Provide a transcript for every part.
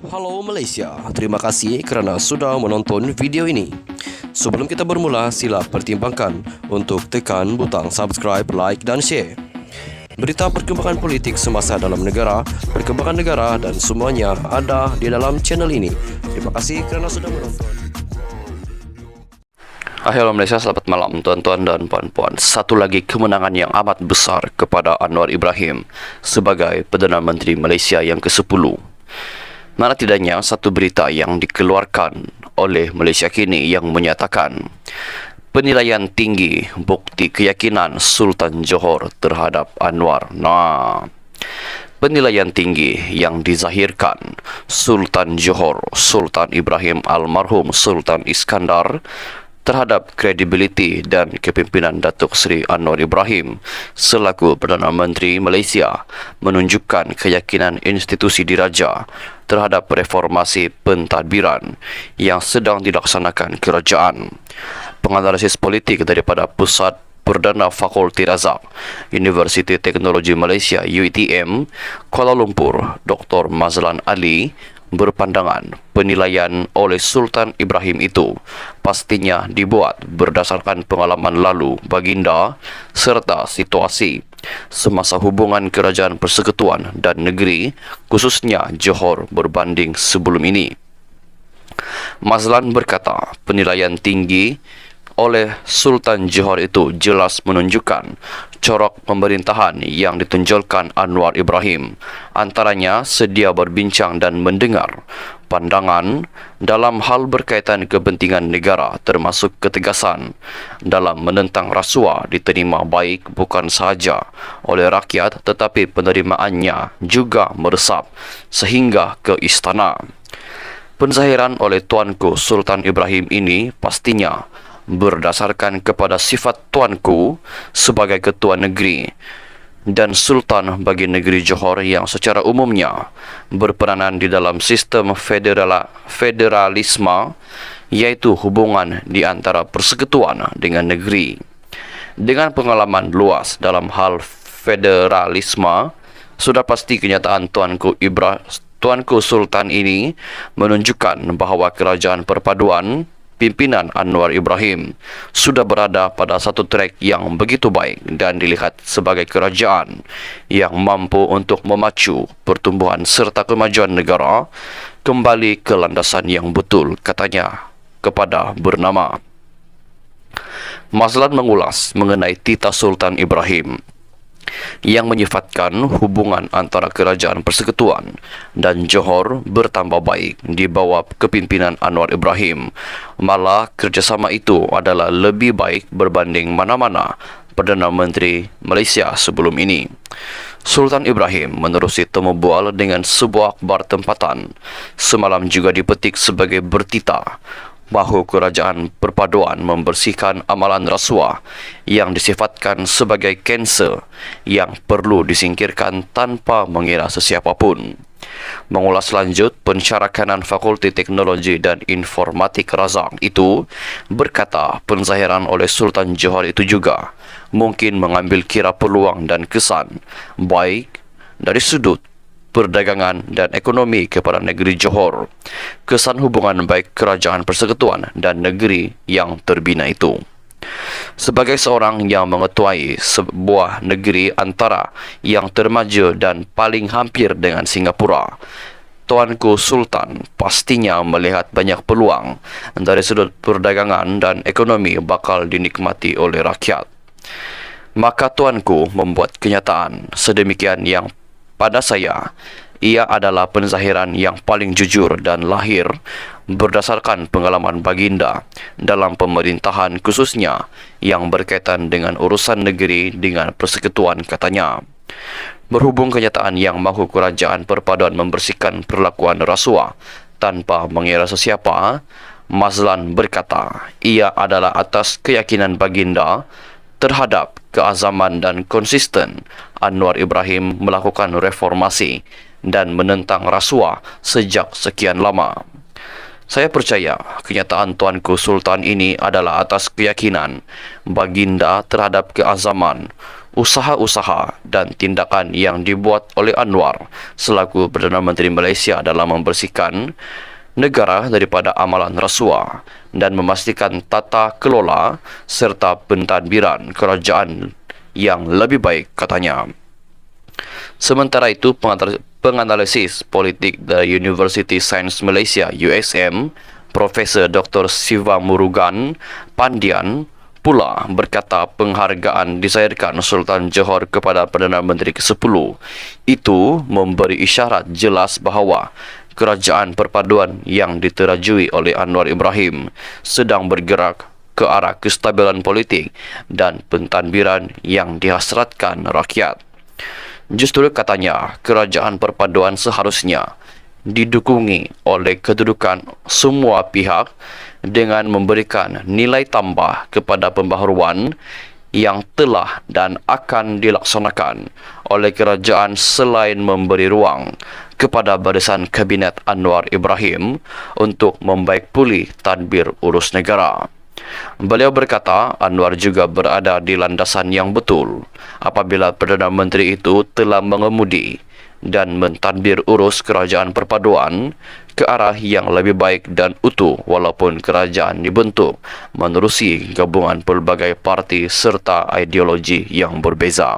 Halo Malaysia, terima kasih kerana sudah menonton video ini. Sebelum kita bermula, sila pertimbangkan untuk tekan butang subscribe, like dan share. Berita perkembangan politik semasa dalam negara, perkembangan negara dan semuanya ada di dalam channel ini. Terima kasih kerana sudah menonton. Halo Malaysia, selamat malam tuan-tuan dan puan-puan. Satu lagi kemenangan yang amat besar kepada Anwar Ibrahim sebagai Perdana Menteri Malaysia yang ke-10. Mana tidaknya satu berita yang dikeluarkan oleh Malaysia Kini yang menyatakan penilaian tinggi bukti keyakinan Sultan Johor terhadap Anwar. Penilaian tinggi yang dizahirkan Sultan Johor, Sultan Ibrahim almarhum Sultan Iskandar terhadap kredibiliti dan kepimpinan Datuk Seri Anwar Ibrahim selaku Perdana Menteri Malaysia menunjukkan keyakinan institusi diraja terhadap reformasi pentadbiran yang sedang dilaksanakan kerajaan. Penganalisis politik daripada Pusat Perdana Fakulti Razak Universiti Teknologi Malaysia UiTM Kuala Lumpur, Dr. Mazlan Ali berpandangan penilaian oleh Sultan Ibrahim itu pastinya dibuat berdasarkan pengalaman lalu baginda serta situasi semasa hubungan kerajaan persekutuan dan negeri khususnya Johor berbanding sebelum ini. Mazlan berkata penilaian tinggi oleh Sultan Johor itu jelas menunjukkan corak pemerintahan yang ditunjulkan Anwar Ibrahim, antaranya sedia berbincang dan mendengar pandangan dalam hal berkaitan kepentingan negara termasuk ketegasan dalam menentang rasuah diterima baik bukan sahaja oleh rakyat tetapi penerimaannya juga meresap sehingga ke istana. Penzahiran oleh Tuanku Sultan Ibrahim ini pastinya berdasarkan kepada sifat tuanku sebagai ketua negeri dan sultan bagi negeri Johor yang secara umumnya berperanan di dalam sistem federalisme, iaitu hubungan di antara persekutuan dengan negeri. Dengan pengalaman luas dalam hal federalisme, sudah pasti kenyataan Tuanku Sultan ini menunjukkan bahawa kerajaan perpaduan pimpinan Anwar Ibrahim sudah berada pada satu trek yang begitu baik dan dilihat sebagai kerajaan yang mampu untuk memacu pertumbuhan serta kemajuan negara kembali ke landasan yang betul, katanya kepada Bernama. Mazlan mengulas mengenai titah Sultan Ibrahim yang menyifatkan hubungan antara kerajaan persekutuan dan Johor bertambah baik di bawah kepimpinan Anwar Ibrahim. Malah kerjasama itu adalah lebih baik berbanding mana-mana Perdana Menteri Malaysia sebelum ini. Sultan Ibrahim menerusi temu bual dengan sebuah akhbar tempatan semalam juga dipetik sebagai bertitah bahawa kerajaan perpaduan membersihkan amalan rasuah yang disifatkan sebagai kanser yang perlu disingkirkan tanpa mengira sesiapa pun. Mengulas lanjut pensyarakanan Fakulti Teknologi dan Informatik Razak itu berkata penzahiran oleh Sultan Johor itu juga mungkin mengambil kira peluang dan kesan baik dari sudut perdagangan dan ekonomi kepada negeri Johor, kesan hubungan baik kerajaan persekutuan dan negeri yang terbina itu. Sebagai seorang yang mengetuai sebuah negeri antara yang termaju dan paling hampir dengan Singapura, Tuanku Sultan pastinya melihat banyak peluang dari sudut perdagangan dan ekonomi bakal dinikmati oleh rakyat. Maka Tuanku membuat kenyataan sedemikian yang pada saya, ia adalah penzahiran yang paling jujur dan lahir berdasarkan pengalaman baginda dalam pemerintahan khususnya yang berkaitan dengan urusan negeri dengan persekutuan, katanya. Berhubung kenyataan yang mahu kerajaan perpaduan membersihkan perlakuan rasuah tanpa mengira sesiapa, Mazlan berkata ia adalah atas keyakinan baginda terhadap keazaman dan konsisten Anwar Ibrahim melakukan reformasi dan menentang rasuah sejak sekian lama. Saya percaya kenyataan Tuanku Sultan ini adalah atas keyakinan baginda terhadap keazaman usaha-usaha dan tindakan yang dibuat oleh Anwar selaku Perdana Menteri Malaysia dalam membersihkan negara daripada amalan rasuah dan memastikan tata kelola serta pentadbiran kerajaan yang lebih baik, katanya. Sementara itu, penganalisis politik dari University Science Malaysia USM, Profesor Dr. Siva Murugan Pandian pula berkata penghargaan disairkan Sultan Johor kepada Perdana Menteri ke-10 itu memberi isyarat jelas bahawa kerajaan perpaduan yang diterajui oleh Anwar Ibrahim sedang bergerak ke arah kestabilan politik dan pentadbiran yang dihasratkan rakyat. Justru katanya, kerajaan perpaduan seharusnya didukungi oleh kedudukan semua pihak dengan memberikan nilai tambah kepada pembaharuan yang telah dan akan dilaksanakan oleh kerajaan selain memberi ruang kepada barisan Kabinet Anwar Ibrahim untuk membaik pulih tadbir urus negara. Beliau berkata Anwar juga berada di landasan yang betul apabila Perdana Menteri itu telah mengemudi dan mentadbir urus kerajaan perpaduan ke arah yang lebih baik dan utuh walaupun kerajaan dibentuk menerusi gabungan pelbagai parti serta ideologi yang berbeza.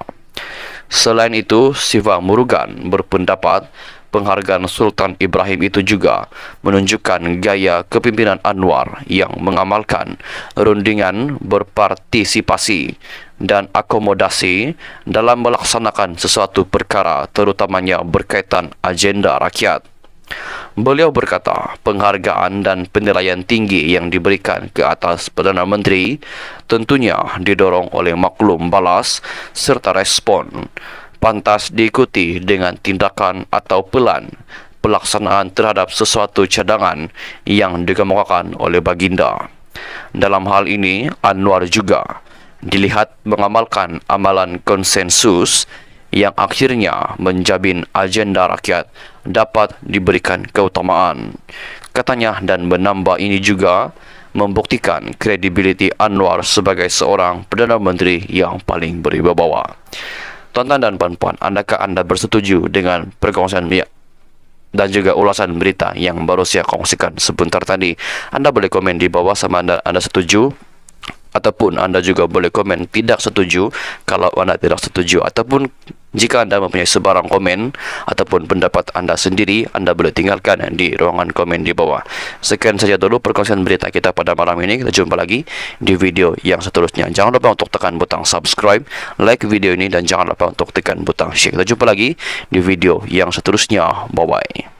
Selain itu, Siva Murugan berpendapat penghargaan Sultan Ibrahim itu juga menunjukkan gaya kepimpinan Anwar yang mengamalkan rundingan berpartisipasi dan akomodasi dalam melaksanakan sesuatu perkara terutamanya berkaitan agenda rakyat. Beliau berkata penghargaan dan penilaian tinggi yang diberikan ke atas Perdana Menteri tentunya didorong oleh maklum balas serta respon pantas diikuti dengan tindakan atau pelan pelaksanaan terhadap sesuatu cadangan yang dikemukakan oleh baginda. Dalam hal ini, Anwar juga dilihat mengamalkan amalan konsensus yang akhirnya menjamin agenda rakyat dapat diberikan keutamaan, katanya, dan menambah ini juga membuktikan kredibiliti Anwar sebagai seorang Perdana Menteri yang paling berwibawa. Tuan-tuan dan puan-puan, adakah anda bersetuju dengan perkongsian dan juga ulasan berita yang baru saya kongsikan sebentar tadi? Anda boleh komen di bawah sama anda setuju, ataupun anda juga boleh komen tidak setuju kalau anda tidak setuju, ataupun jika anda mempunyai sebarang komen ataupun pendapat anda sendiri, anda boleh tinggalkan di ruangan komen di bawah. Sekian saja dulu perkongsian berita kita pada malam ini. Kita jumpa lagi di video yang seterusnya. Jangan lupa untuk tekan butang subscribe, like video ini, dan jangan lupa untuk tekan butang share. Kita jumpa lagi di video yang seterusnya. Bye bye.